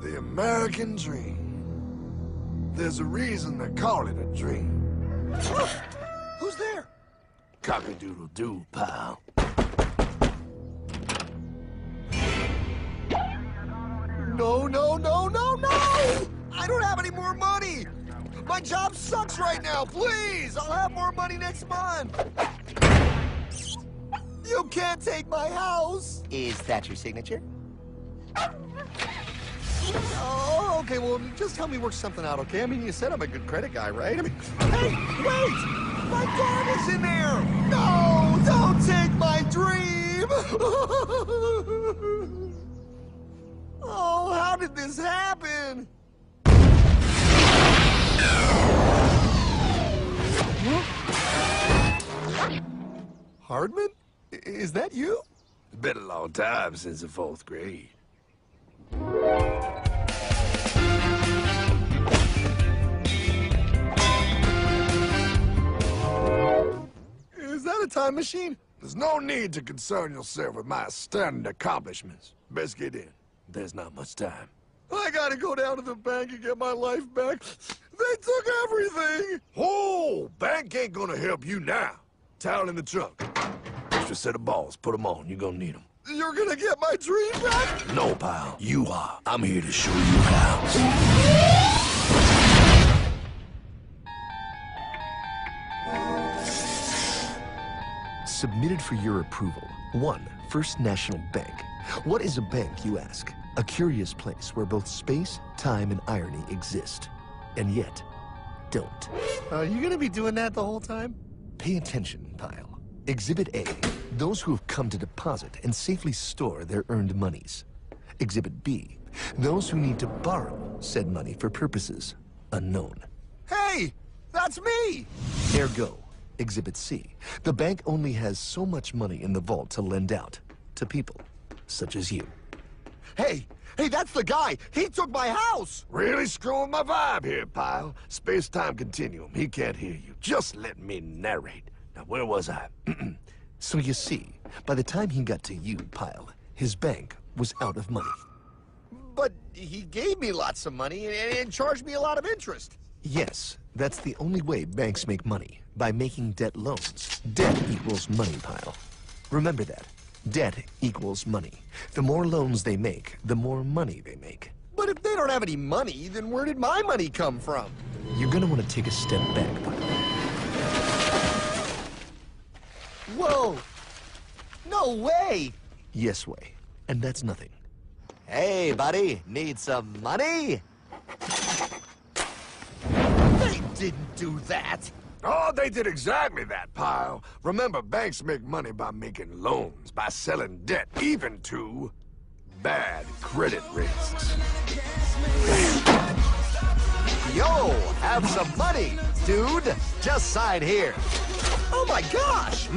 The American dream. There's a reason they call it a dream. Who's there? Cock-a-doodle-doo, pal. No, no, no, no, no! I don't have any more money! My job sucks right now, please! I'll have more money next month! You can't take my house! Is that your signature? Oh, okay, well, just help me work something out, okay? I mean, you said I'm a good credit guy, right? I mean, hey, wait! My dad is in there! No, don't take my dream! Oh, how did this happen? Hardman? Is that you? It's been a long time since the 4th grade. Is that a time machine? There's no need to concern yourself with my astounding accomplishments. Best get in. There's not much time. I gotta go down to the bank and get my life back. They took everything! Oh, bank ain't gonna help you now. Towel in the trunk. Extra set of balls. Put them on. You're gonna need them. You're gonna get my dream back? No, pal. You are. I'm here to show you how. Submitted for your approval. 1. First National Bank. What is a bank, you ask? A curious place where both space, time, and irony exist. And yet, don't. Are you gonna be doing that the whole time? Pay attention, pile. Exhibit A. Those who have come to deposit and safely store their earned monies. Exhibit B. Those who need to borrow said money for purposes unknown. Hey! That's me! Ergo, Exhibit C. The bank only has so much money in the vault to lend out to people such as you. Hey! Hey, that's the guy! He took my house! Really screwing my vibe here, pal. Space-time continuum. He can't hear you. Just let me narrate. Now, where was I? So you see, by the time he got to you, pile, his bank was out of money. But he gave me lots of money and charged me a lot of interest. Yes, that's the only way banks make money, by making debt loans. Debt equals money, pile. Remember that. Debt equals money. The more loans they make, the more money they make. But if they don't have any money, then where did my money come from? You're gonna want to take a step back, pile. Whoa! No way! Yes way. And that's nothing. Hey, buddy, need some money? They didn't do that! Oh, they did exactly that, pal. Remember, banks make money by making loans, by selling debt, even to bad credit risks. Yo, have some money, dude. Just sign here. Oh my gosh!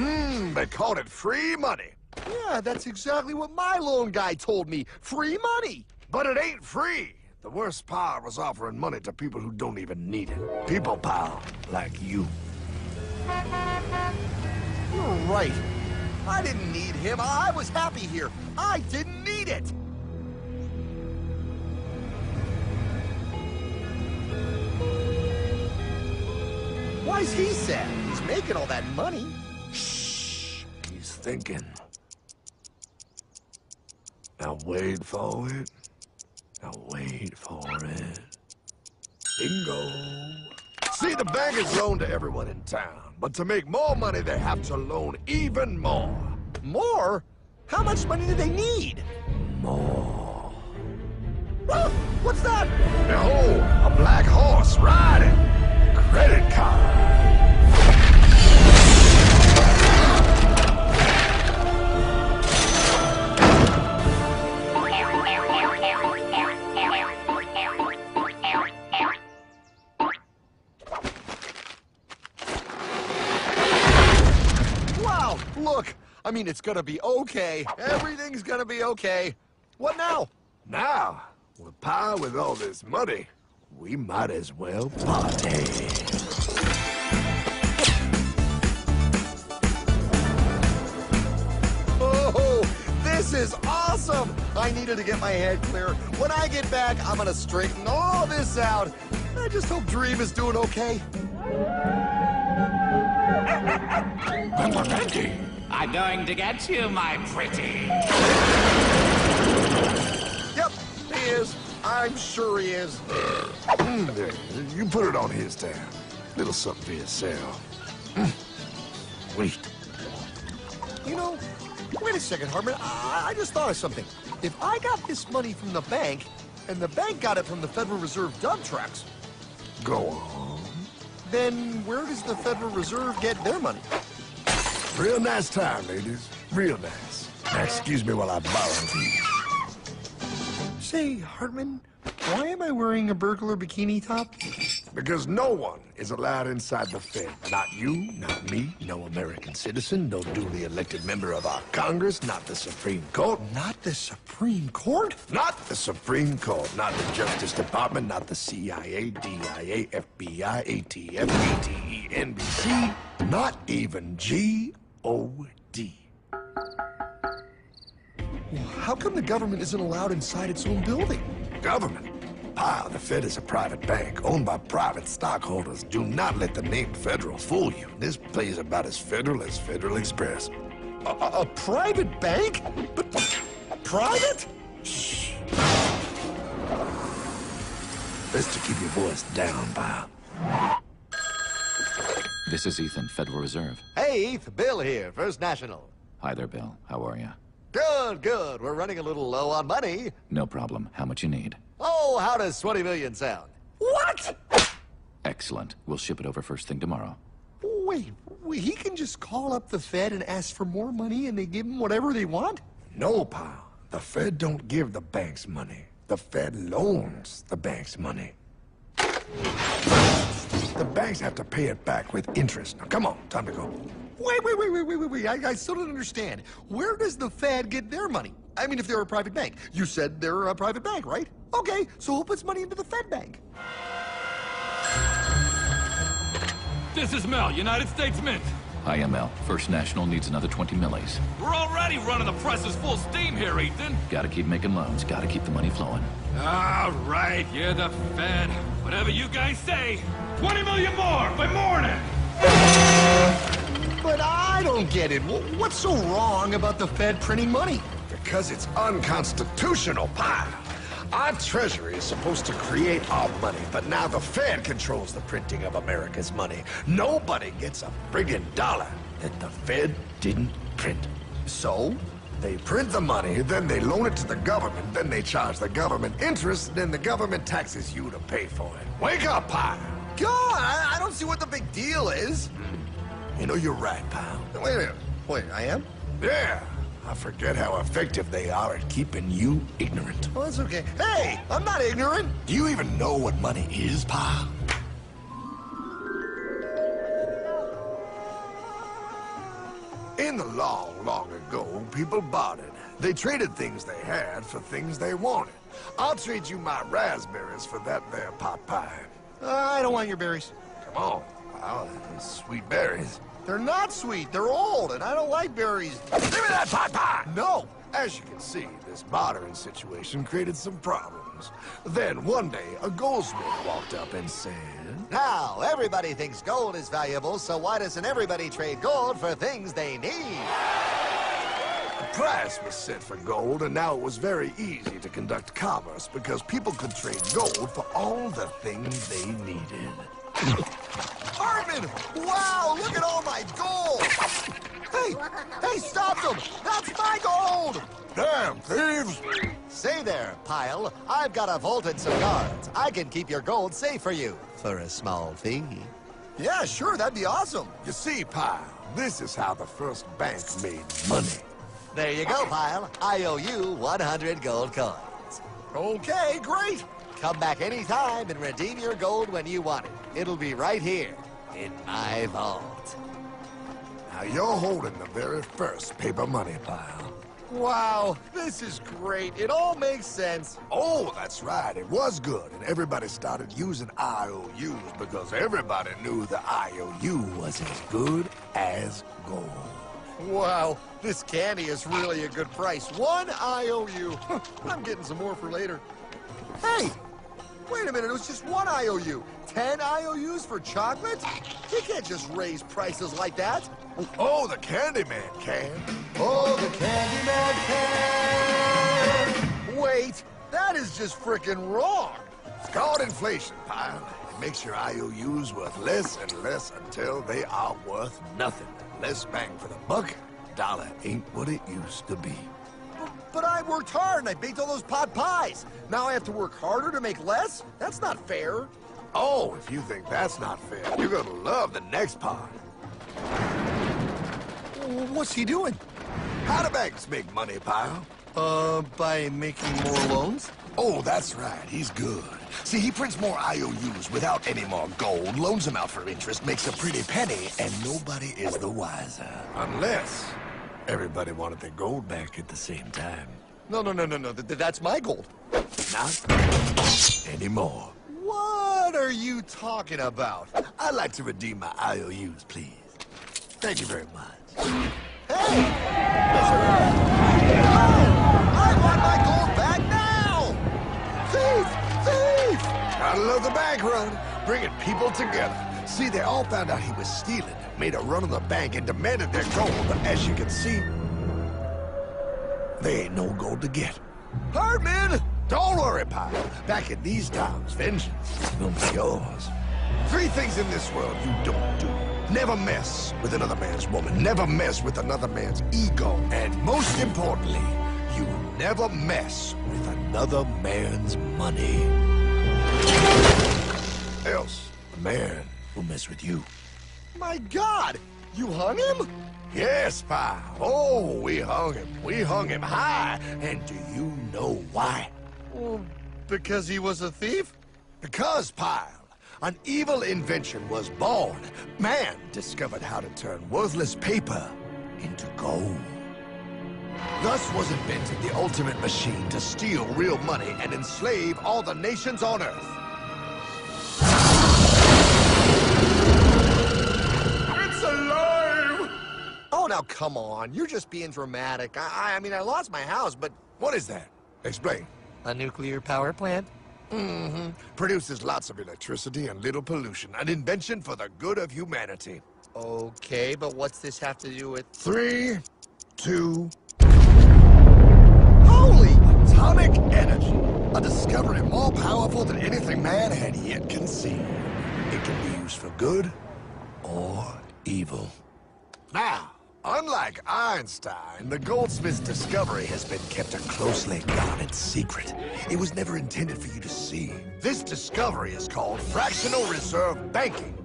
They called it free money. Yeah, that's exactly what my loan guy told me. Free money! But it ain't free. The worst part was offering money to people who don't even need it. People, pal, like you. You're right. I didn't need him. I was happy here. I didn't need it. Why's he sad? He's making all that money. Shh. He's thinking. Now wait for it. Now wait for it. Bingo. See, the bank is loaned to everyone in town. But to make more money, they have to loan even more. More? How much money do they need? More. Ah, what's that? Behold, a black horse riding. Credit card. Wow, look. I mean, it's gonna be okay. Everything's gonna be okay. What now? Now, Well, Pa, with all this money, we might as well party. Oh, this is awesome! I needed to get my head clear. When I get back, I'm gonna straighten all this out. I just hope Dream is doing okay. I'm going to get you, my pretty. Yep, he is. I'm sure he is. There, you put it on his tab. Little something for yourself. Wait. You know, wait a second, Hartman. I just thought of something. If I got this money from the bank, and the bank got it from the Federal Reserve dump trucks, Go on. then where does the Federal Reserve get their money? Real nice time, ladies. Real nice. Now, excuse me while I borrow these. Say, Hartman, why am I wearing a burglar bikini top? Because no one is allowed inside the Fed. Not you, not me, no American citizen, no duly elected member of our Congress, not the Supreme Court. Not the Supreme Court? Not the Supreme Court, not the Justice Department, not the CIA, DIA, FBI, ATF, ATE, NBC, not even G.O.D. How come the government isn't allowed inside its own building? Government? Pa, the Fed is a private bank owned by private stockholders. Do not let the name Federal fool you. This place is about as federal as Federal Express. A private bank? But private? Shh. Best to keep your voice down, Pa. This is Ethan, Federal Reserve. Hey, Eth, Bill here, First National. Hi there, Bill. How are you? Good, good. We're running a little low on money. No problem. How much you need? Oh, how does 20 million sound? What? Excellent. We'll ship it over first thing tomorrow. Wait, he can just call up the Fed and ask for more money and they give him whatever they want? No, Pa. The Fed don't give the banks money. The Fed loans the banks money. The banks have to pay it back with interest. Now, come on. Time to go. Wait. I still don't understand. Where does the Fed get their money? I mean, if they're a private bank. You said they're a private bank, right? Okay, so who puts money into the Fed bank? This is Mel, United States Mint. Hi, ML. First National needs another 20 millies. We're already running the presses full steam here, Ethan. Gotta keep making loans. Gotta keep the money flowing. All right, you're the Fed. Whatever you guys say. 20 million more by morning. But I don't get it. What's so wrong about the Fed printing money? Because it's unconstitutional, Pa. Our Treasury is supposed to create our money, but now the Fed controls the printing of America's money. Nobody gets a friggin' dollar that the Fed didn't print. So? They print the money, then they loan it to the government, then they charge the government interest, then the government taxes you to pay for it. Wake up, Pa! God, I don't see what the big deal is. You know, you're right, pal. Wait a minute. Wait, I am? Yeah. I forget how effective they are at keeping you ignorant. Oh, that's okay. Hey, I'm not ignorant. Do you even know what money is, Pa? In the long, long ago, people bartered. They traded things they had for things they wanted. I'll trade you my raspberries for that there pot pie. I don't want your berries. Come on, pal. Sweet berries. They're not sweet. They're old, and I don't like berries. Give me that pot pie! No. As you can see, this bartering situation created some problems. Then one day, a goldsmith walked up and said, Now, everybody thinks gold is valuable, so why doesn't everybody trade gold for things they need? a price was set for gold, and now it was very easy to conduct commerce because people could trade gold for all the things they needed. Armin! Wow, look at all my gold! Hey, stop them! That's my gold! Damn thieves! Say there, Pile. I've got a vault and some guards. I can keep your gold safe for you. For a small fee. Yeah, sure, that'd be awesome. You see, Pile, this is how the first bank made money. There you go, Pile. I owe you 100 gold coins. Okay, great. Come back anytime and redeem your gold when you want it. It'll be right here in my vault. Now you're holding the very first paper money, Pile. Wow, this is great. It all makes sense. Oh, that's right. It was good. And everybody started using IOUs because everybody knew the IOU was as good as gold. Wow, this candy is really a good price. 1 IOU. I'm getting some more for later. Hey, wait a minute. It was just 1 IOU. 10 IOUs for chocolate? You can't just raise prices like that. Oh, the Candyman can. Oh, the Candyman can. Wait, that is just frickin' wrong. It's called inflation, pal. It makes your IOUs worth less and less until they are worth nothing. Less bang for the buck. Dollar ain't what it used to be. But I worked hard and I baked all those pot pies. Now I have to work harder to make less? That's not fair. Oh, if you think that's not fair, you're gonna love the next part. What's he doing? How do banks make money, pal? By making more loans? Oh, that's right. He's good. See, he prints more IOUs without any more gold, loans them out for interest, makes a pretty penny, and nobody is the wiser. Unless everybody wanted their gold back at the same time. No. That's my gold. Not anymore. What are you talking about? I'd like to redeem my IOUs, please. Thank you very much. Hey! I want my gold back now! Thief! Gotta love the bank run, bringing people together. See, they all found out he was stealing, made a run on the bank, and demanded their gold. But as you can see, there ain't no gold to get. Hardman! Don't worry, pal. Back in these times, vengeance will be yours. 3 things in this world you don't do. Never mess with another man's woman. Never mess with another man's ego. And most importantly, you never mess with another man's money. Else, the man will mess with you. My God! You hung him? Yes, pal. Oh, we hung him. We hung him high. And do you know why? Well, because he was a thief? Because, pal, an evil invention was born. Man discovered how to turn worthless paper into gold. Thus was invented the ultimate machine to steal real money and enslave all the nations on Earth. It's alive! Oh, now come on. You're just being dramatic. I mean, I lost my house, but... What is that? Explain. A nuclear power plant? Mm-hmm. Produces lots of electricity and little pollution. An invention for the good of humanity. Okay, but what's this have to do with... 3, 2... Holy! Atomic energy. A discovery more powerful than anything man had yet conceived. It can be used for good or evil. Now, unlike Einstein, the goldsmith's discovery has been kept a closely guarded secret. It was never intended for you to see. This discovery is called fractional reserve banking.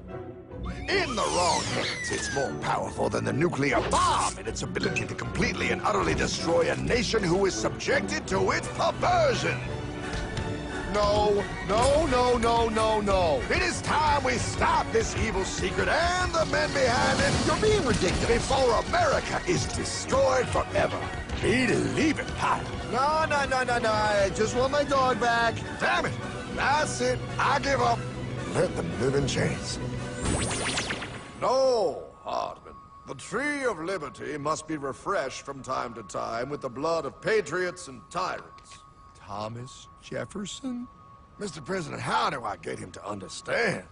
In the wrong hands, it's more powerful than the nuclear bomb in its ability to completely and utterly destroy a nation who is subjected to its perversion. No. It is time we stop this evil secret and the men behind it. You're being ridiculous. Before America is destroyed forever. Believe it, pal. No. I just want my dog back. Damn it. That's it. I give up. Let them live in chains. No, Hardman. The tree of liberty must be refreshed from time to time with the blood of patriots and tyrants. Thomas Jefferson? Mr. President, how do I get him to understand?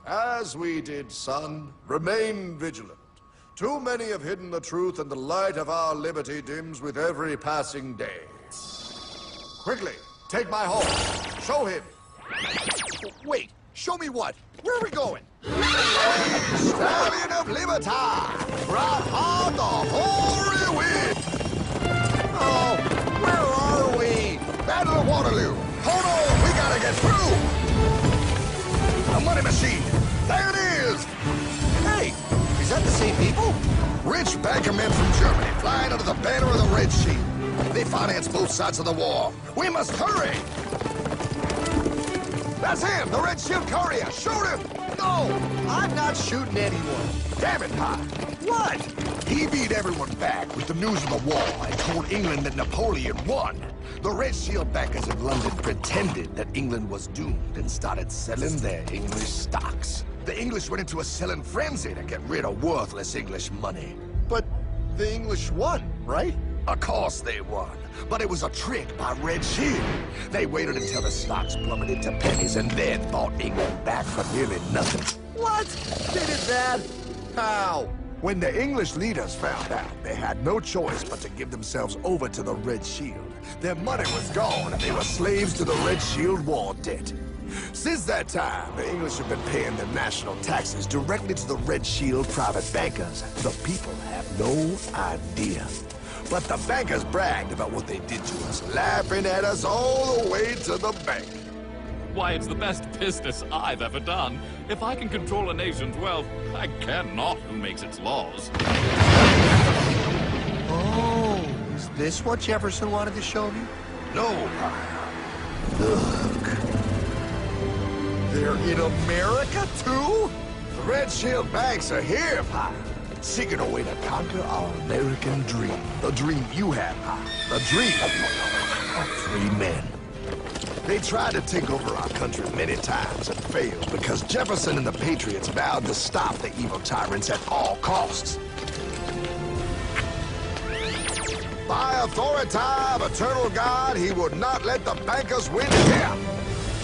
As we did, son, remain vigilant. Too many have hidden the truth, and the light of our liberty dims with every passing day. Quickly, take my horse. Show him. Wait, show me what? Where are we going? Stallion of Liberty! Right on the hoary wind! Oh, where are we? Battle of Waterloo! Hold on, we gotta get through! A money machine! There it is! Hey, is that the same people? Rich banker men from Germany flying under the banner of the Red Sea. They finance both sides of the war. We must hurry! That's him, the Red Shield courier. Shoot him! No, I'm not shooting anyone. Damn it, Pie. What? He beat everyone back with the news of the war and told England that Napoleon won. The Red Shield bankers in London pretended that England was doomed and started selling their English stocks. The English went into a selling frenzy to get rid of worthless English money. But the English won, right? Of course they won, but it was a trick by Red Shield. They waited until the stocks plummeted to pennies and then bought England back for nearly nothing. What? They did that? How? When the English leaders found out, they had no choice but to give themselves over to the Red Shield. Their money was gone and they were slaves to the Red Shield war debt. Since that time, the English have been paying their national taxes directly to the Red Shield private bankers. The people have no idea. But the bankers bragged about what they did to us, laughing at us all the way to the bank. Why, it's the best business I've ever done. If I can control a nation's wealth, I care not who makes its laws. Oh, is this what Jefferson wanted to show me? No, look. They're in America, too? The Red Shield banks are here, Pie. Seeking a way to conquer our American dream. The dream you have, Pie. The dream of free men. They tried to take over our country many times and failed because Jefferson and the Patriots vowed to stop the evil tyrants at all costs. By authority of eternal God, he would not let the bankers win here.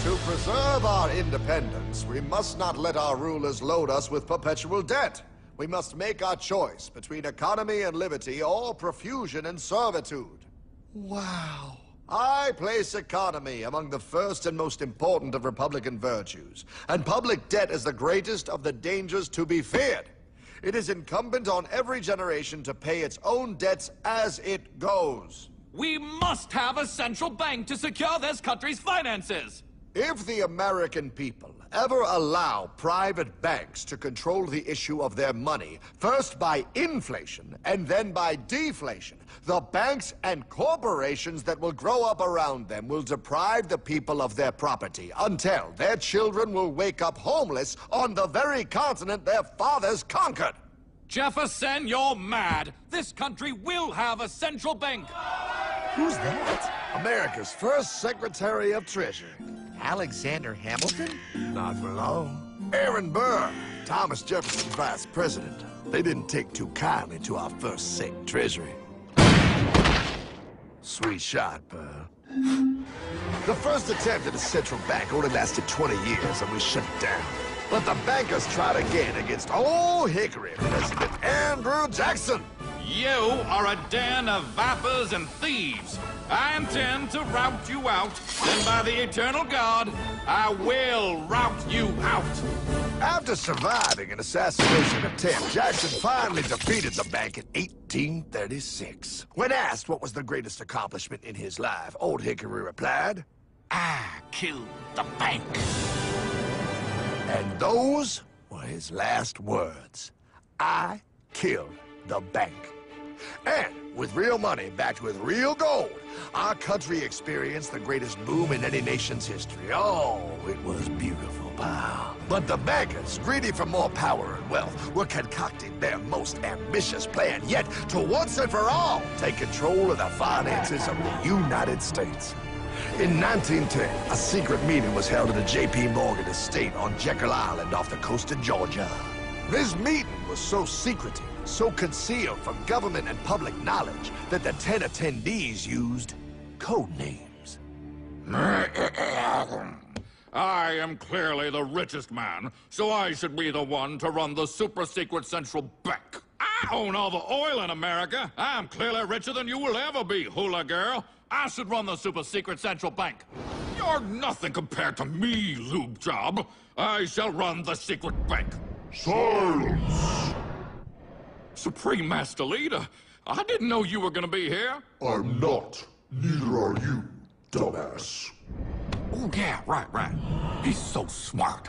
To preserve our independence, we must not let our rulers load us with perpetual debt. We must make our choice between economy and liberty or profusion and servitude. Wow. I place economy among the first and most important of Republican virtues, and public debt is the greatest of the dangers to be feared. It is incumbent on every generation to pay its own debts as it goes. We must have a central bank to secure this country's finances. If the American people ever allow private banks to control the issue of their money, first by inflation and then by deflation, the banks and corporations that will grow up around them will deprive the people of their property until their children will wake up homeless on the very continent their fathers conquered. Jefferson, you're mad. This country will have a central bank. Who's that? America's first Secretary of Treasury. Alexander Hamilton? Not for long. Aaron Burr, Thomas Jefferson's vice president. They didn't take too kindly to our first Sec Treasury. Sweet shot, Burr. The first attempt at a central bank only lasted 20 years and we shut it down. But the bankers tried again against Old Hickory President Andrew Jackson. You are a den of vipers and thieves. I intend to rout you out, and by the eternal God, I will rout you out. After surviving an assassination attempt, Jackson finally defeated the bank in 1836. When asked what was the greatest accomplishment in his life, Old Hickory replied, I killed the bank. and those were his last words. I killed the bank. And with real money backed with real gold, our country experienced the greatest boom in any nation's history. Oh, it was beautiful, pal. But the bankers, greedy for more power and wealth, were concocting their most ambitious plan yet to once and for all take control of the finances of the United States. In 1910, a secret meeting was held at the J.P. Morgan estate on Jekyll Island off the coast of Georgia. This meeting was so secretive, so concealed from government and public knowledge that the 10 attendees used code names. I am clearly the richest man, so I should be the one to run the super-secret central bank. I own all the oil in America. I'm clearly richer than you will ever be, hula girl. I should run the super-secret central bank. You're nothing compared to me, lube job. I shall run the secret bank. Silence! Supreme Master Leader, I didn't know you were gonna be here. I'm not. Neither are you, dumbass. Oh, yeah, right. He's so smart.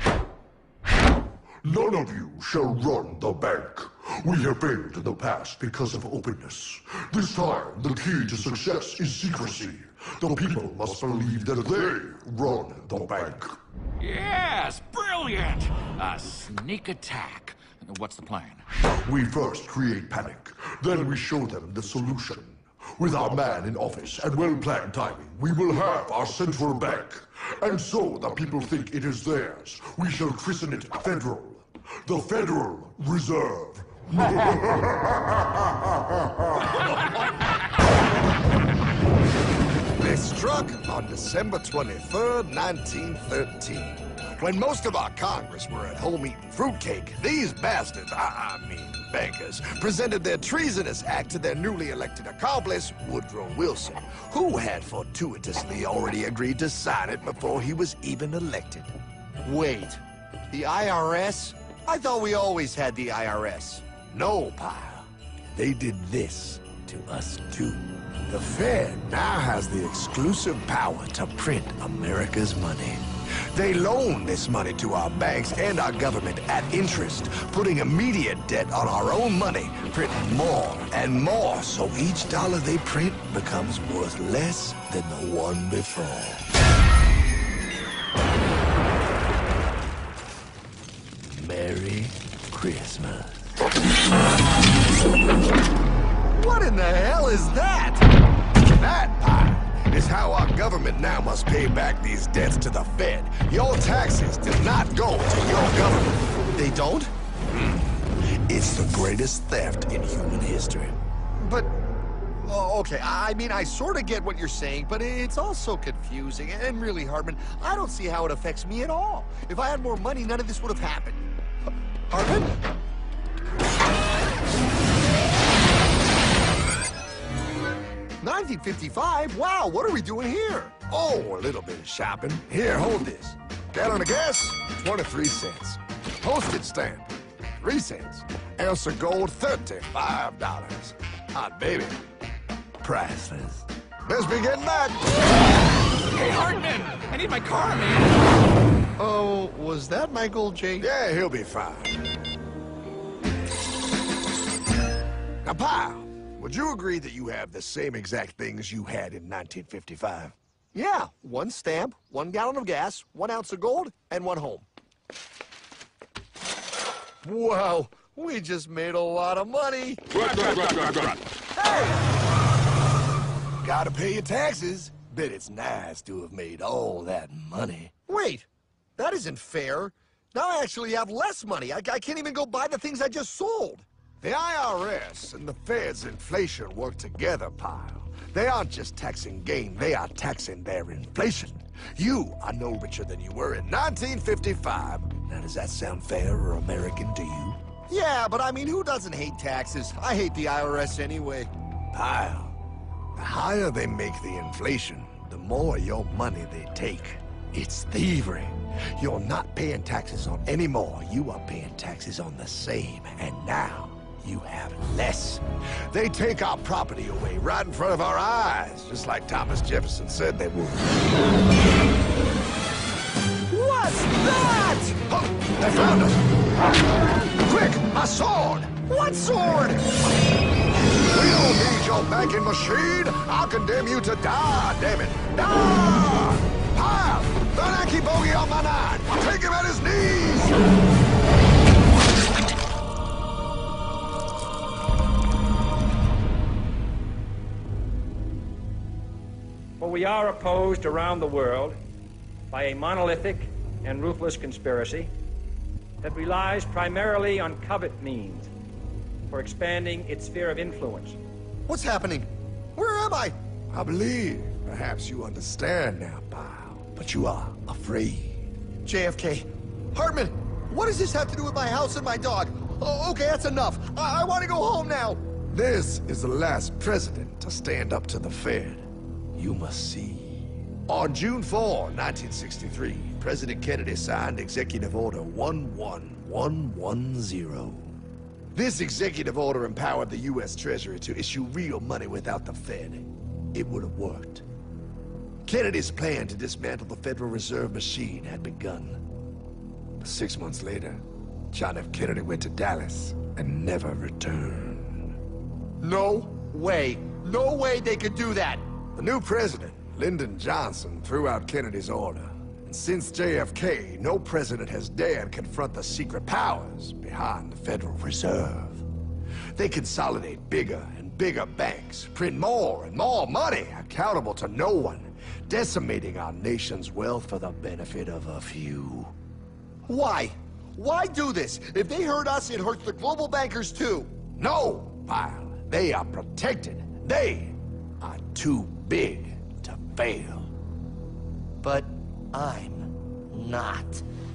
None of you shall run the bank. We have failed in the past because of openness. This time, the key to success is secrecy. The people must believe that they run the bank. Yes, brilliant! A sneak attack. What's the plan? We first create panic, then we show them the solution. With our man in office and well-planned timing, we will have our central bank. And so the people think it is theirs. We shall christen it Federal. The Federal Reserve. They struck on December 23rd, 1913. When most of our Congress were at home eating fruitcake, these bastards, I mean bankers, presented their treasonous act to their newly elected accomplice, Woodrow Wilson, who had fortuitously already agreed to sign it before he was even elected. Wait, the IRS? I thought we always had the IRS. No, pal. They did this to us too. The Fed now has the exclusive power to print America's money. They loan this money to our banks and our government at interest, putting immediate debt on our own money, printing more and more, so each dollar they print becomes worth less than the one before. Merry Christmas. What in the hell is that? That, pie, is how our government now must pay back these debts to the Fed. Your taxes do not go to your government. They don't? It's the greatest theft in human history. But, oh, okay, I mean, I sort of get what you're saying, but it's all so confusing. And really, Hartman, I don't see how it affects me at all. If I had more money, none of this would have happened. Hartman? 1955? Wow, what are we doing here? Oh, a little bit of shopping. Here, hold this. Gallon of gas, 23 cents. Postage stamp, 3 cents. Ounce of gold, $35. Hot baby, priceless. Best be getting back. Hey, Hartman! I need my car, man! Oh, was that my gold, Jay? Yeah, he'll be fine. Now, pal, would you agree that you have the same exact things you had in 1955? Yeah, 1 stamp, 1 gallon of gas, 1 ounce of gold, and 1 home. Wow, we just made a lot of money. Hey! Gotta pay your taxes. Bet it's nice to have made all that money. Wait, that isn't fair. Now I actually have less money. I can't even go buy the things I just sold. The IRS and the Fed's inflation work together, pal. They aren't just taxing gain, they are taxing their inflation. You are no richer than you were in 1955. Now, does that sound fair or American to you? Yeah, but I mean, who doesn't hate taxes? I hate the IRS anyway. Pal, the higher they make the inflation, the more your money they take. It's thievery. You're not paying taxes on any more. You are paying taxes on the same. And now, you have less. They take our property away right in front of our eyes, just like Thomas Jefferson said they would. What's that? Oh, they found us! Quick, a sword! What sword? We don't need your banking machine! I'll condemn you to die, damn it! Die! Pile! The Yankee bogey on my 9! Take him at his knees! For we are opposed around the world by a monolithic and ruthless conspiracy that relies primarily on covert means for expanding its sphere of influence. What's happening? Where am I? I believe perhaps you understand now, pal, but you are afraid. JFK. Hartman, what does this have to do with my house and my dog? Oh, okay, that's enough. I want to go home now. This is the last president to stand up to the Fed. You must see. On June 4, 1963, President Kennedy signed Executive Order 11110. This executive order empowered the U.S. Treasury to issue real money without the Fed. It would have worked. Kennedy's plan to dismantle the Federal Reserve machine had begun. But 6 months later, John F. Kennedy went to Dallas and never returned. No way. No way they could do that. The new president, Lyndon Johnson, threw out Kennedy's order and Since JFK, no president has dared confront the secret powers behind the Federal Reserve. They consolidate bigger and bigger banks, print more and more money, accountable to no one, decimating our nation's wealth for the benefit of a few. Why? Why do this? If they hurt us, it hurts the global bankers too. No, Pyle. They are protected. They are too big to fail. But I'm not.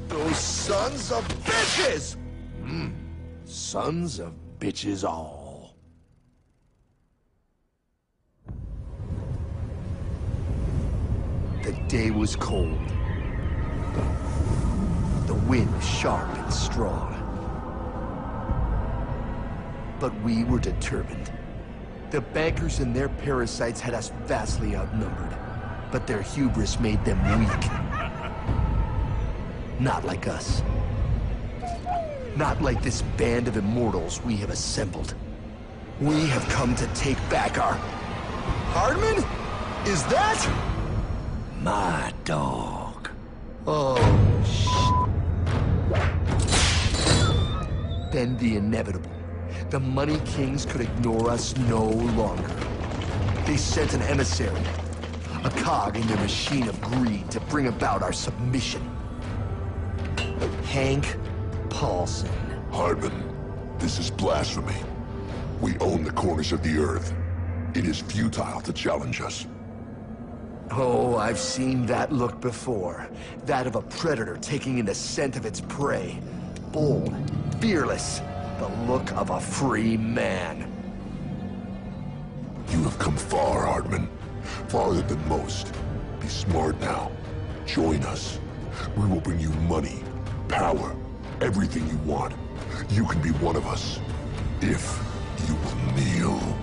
Those sons of bitches! Sons of bitches all. The day was cold. The wind sharp and strong. But we were determined. The bankers and their parasites had us vastly outnumbered, but their hubris made them weak. Not like us. Not like this band of immortals we have assembled. We have come to take back our... Hardman? Is that? my dog. Oh, Then the inevitable. The Money Kings could ignore us no longer. They sent an emissary, a cog in their machine of greed to bring about our submission. Hank Paulson. Hardman, this is blasphemy. We own the corners of the earth. It is futile to challenge us. Oh, I've seen that look before. That of a predator taking in the scent of its prey. Bold, fearless, the look of a free man. You have come far, Hardman. Farther than most. Be smart now. Join us. We will bring you money, power, everything you want. You can be one of us, if you will kneel.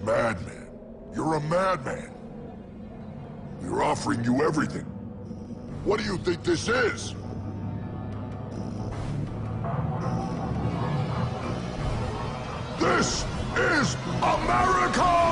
Madman. You're a madman. We're offering you everything. What do you think this is? This is America!